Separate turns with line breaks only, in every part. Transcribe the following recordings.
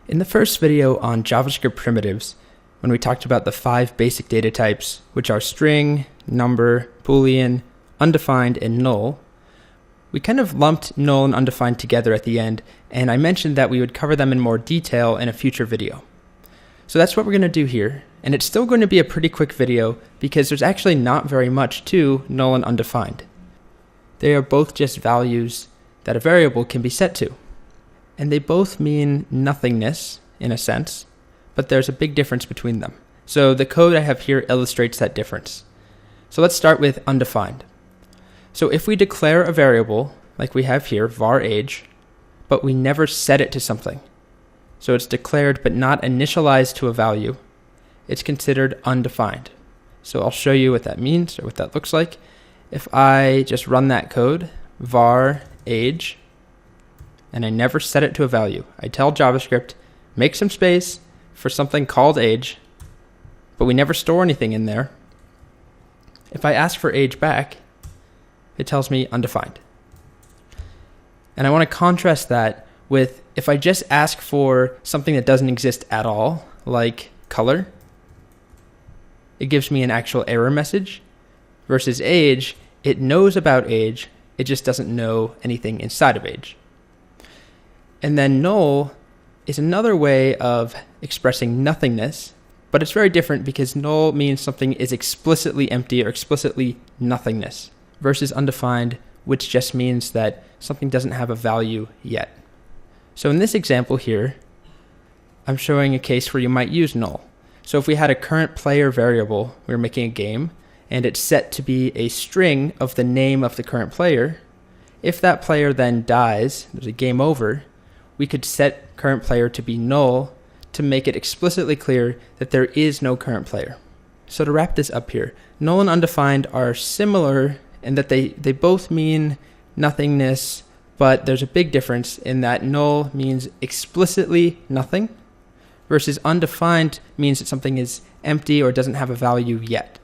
In the first video on JavaScript primitives, when we talked about the 5 basic data types, which are string, number, boolean, undefined, and null, we kind of lumped null and undefined together at the end, and I mentioned that we would cover them in more detail in a future video. So that's what we're going to do here, and it's still going to be a pretty quick video because there's actually not very much to null and undefined. They are both just values that a variable can be set to. And they both mean nothingness, in a sense, but there's a big difference between them. So the code I have here illustrates that difference. So let's start with undefined. So if we declare a variable, like we have here, var age, but we never set it to something, so it's declared but not initialized to a value, it's considered undefined. So I'll show you what that means, or what that looks like. If I just run that code, var age, and I never set it to a value. I tell JavaScript, make some space for something called age, but we never store anything in there. If I ask for age back, it tells me undefined. And I want to contrast that with if I just ask for something that doesn't exist at all, like color, it gives me an actual error message, versus age, it knows about age, it just doesn't know anything inside of age. And then null is another way of expressing nothingness, but it's very different because null means something is explicitly empty or explicitly nothingness, versus undefined, which just means that something doesn't have a value yet. So in this example here, I'm showing a case where you might use null. So if we had a current player variable, we were making a game, and it's set to be a string of the name of the current player, if that player then dies, there's a game over, we could set current player to be null to make it explicitly clear that there is no current player. So to wrap this up here, null and undefined are similar in that they both mean nothingness, but there's a big difference in that null means explicitly nothing, versus undefined means that something is empty or doesn't have a value yet.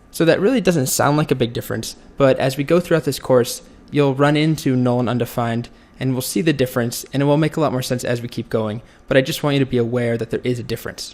So that really doesn't sound like a big difference, but as we go throughout this course, you'll run into null and undefined, and we'll see the difference, and it will make a lot more sense as we keep going. But I just want you to be aware that there is a difference.